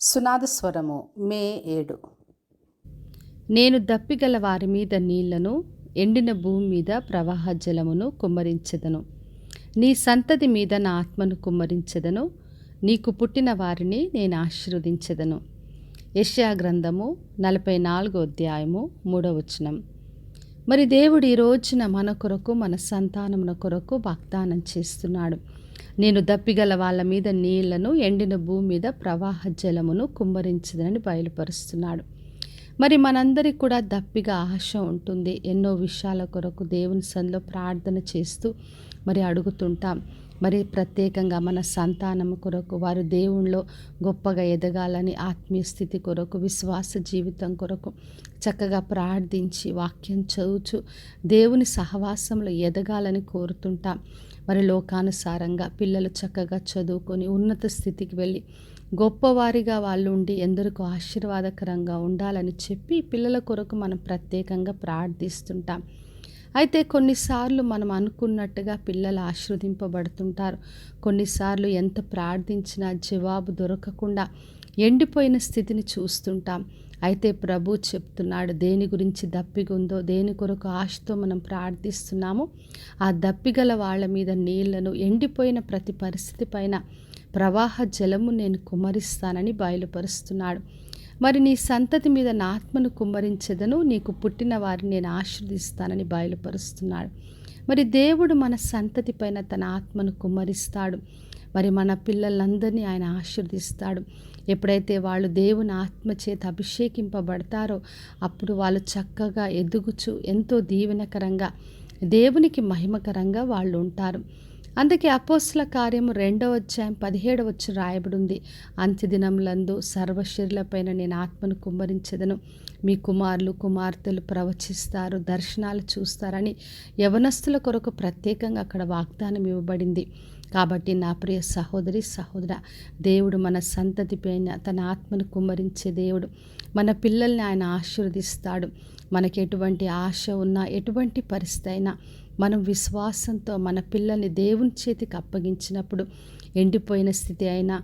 సునాదస్వరము మే 7. నేను దప్పిగల వారి మీద నీళ్లను, ఎండిన భూమి మీద ప్రవాహ జలమును కుమ్మరించెదను. నీ సంతతి మీద నా ఆత్మను కుమ్మరించెదను. నీకు పుట్టిన వారిని నేను ఆశీర్వదించెదను. యెషయా గ్రంథము 44వ అధ్యాయము 3వ వచనం. మరి దేవుడు ఈ రోజున మన కొరకు, మన సంతానమున కొరకు వాగ్దానం చేస్తున్నాడు. నేను దప్పిగల వాళ్ళ మీద నీళ్లను, ఎండిన భూమి మీద ప్రవాహ జలమును కుమ్మరించదని బయలుపరుస్తున్నాడు. మరి మనందరికీ కూడా దప్పిగా ఆశ ఉంటుంది. ఎన్నో విషయాల కొరకు దేవుని సన్నిధిలో ప్రార్థన చేస్తూ మరి అడుగుతుంటాం. మరి ప్రత్యేకంగా మన సంతానం కొరకు, వారు దేవునిలో గొప్పగా ఎదగాలని, ఆత్మీయ స్థితి కొరకు, విశ్వాస జీవితం కొరకు చక్కగా ప్రార్థించి వాక్యం చదువుచు దేవుని సహవాసంలో ఎదగాలని కోరుతుంటాం. మరి లోకానుసారంగా పిల్లలు చక్కగా చదువుకొని ఉన్నత స్థితికి వెళ్ళి గొప్పవారిగా వాళ్ళు ఉండి ఎందరికో ఆశీర్వాదకరంగా ఉండాలని చెప్పి పిల్లల కొరకు మనం ప్రత్యేకంగా ప్రార్థిస్తుంటాం. అయితే కొన్నిసార్లు మనం అనుకున్నట్టుగా పిల్లలు ఆశీర్వదింపబడుతుంటారు. కొన్నిసార్లు ఎంత ప్రార్థించినా జవాబు దొరకకుండా ఎండిపోయిన స్థితిని చూస్తుంటాం. అయితే ప్రభు చెప్తున్నాడు, దేని గురించి దప్పిగుందో, దేని కొరకు ఆశతో మనం ప్రార్థిస్తున్నామో ఆ దప్పిగల వాళ్ళ మీద నీళ్లను, ఎండిపోయిన ప్రతి పరిస్థితి పైన ప్రవాహ జలము నేను కుమ్మరిస్తానని బయలుపరుస్తున్నాడు. మరి నీ సంతతి మీద నా ఆత్మను కుమ్మరించెదను, నీకు పుట్టిన వారిని నేను ఆశీర్వదిస్తానని బయలుపరుస్తున్నాడు. మరి దేవుడు మన సంతతి పైన తన ఆత్మను కుమ్మరిస్తాడు. మరి మన పిల్లలందరినీ ఆయన ఆశీర్వదిస్తాడు. ఎప్పుడైతే వాళ్ళు దేవుని ఆత్మ చేత అభిషేకింపబడతారో అప్పుడు వాళ్ళు చక్కగా ఎదుగుచు ఎంతో దీవెనకరంగా, దేవునికి మహిమకరంగా వాళ్ళు ఉంటారు. అందుకే అపోస్తల కార్యము 2వ అధ్యాయం 17వ వచనం రాయబడింది. అంత్యదినములందు సర్వశరీరులపైన నేను ఆత్మను కుమ్మరించెదను. మీ కుమారులు కుమార్తెలు ప్రవచిస్తారు, దర్శనాలు చూస్తారని యవనస్తుల కొరకు ప్రత్యేకంగా అక్కడ వాగ్దానం ఇవ్వబడింది. కాబట్టి నా ప్రియ సహోదరి సహోదర, దేవుడు మన సంతతి పైన తన ఆత్మను కుమ్మరించే దేవుడు. మన పిల్లల్ని ఆయన ఆశీర్వదిస్తాడు. మనకి ఎటువంటి ఆశ ఉన్నా, ఎటువంటి పరిస్థితి అయినా మనం విశ్వాసంతో మన పిల్లల్ని దేవుని చేతికి అప్పగించినప్పుడు ఎండిపోయిన స్థితి అయినా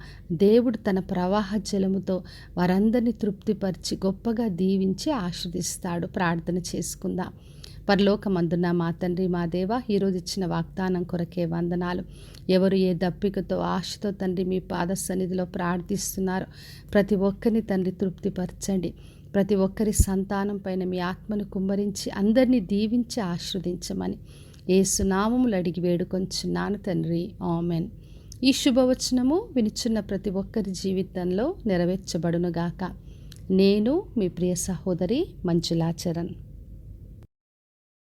దేవుడు తన ప్రవాహ జలముతో వారందరినీ తృప్తిపరిచి గొప్పగా దీవించి ఆశీర్వదిస్తాడు. ప్రార్థన చేసుకుందాం. పరలోకమందున్న మా తండ్రి, మా దేవ, ఈరోజు ఇచ్చిన వాగ్దానం కొరకే వందనాలు. ఎవరు ఏ దప్పికతో ఆశతో తండ్రి మీ పాద సన్నిధిలో ప్రార్థిస్తున్నారో ప్రతి ఒక్కరిని తండ్రి తృప్తిపరచండి. ప్రతి ఒక్కరి సంతానం పైన మీ ఆత్మను కుమ్మరించి అందరినీ దీవించి ఆశీర్వదించమని యేసు నామములో అడిగి వేడుకొంచున్నాను తండ్రి, ఆమెన్. ఈ శుభవచనము వినుచున్న ప్రతి ఒక్కరి జీవితంలో నెరవేర్చబడునుగాక. నేను మీ ప్రియ సహోదరి మంజులా చరణ్.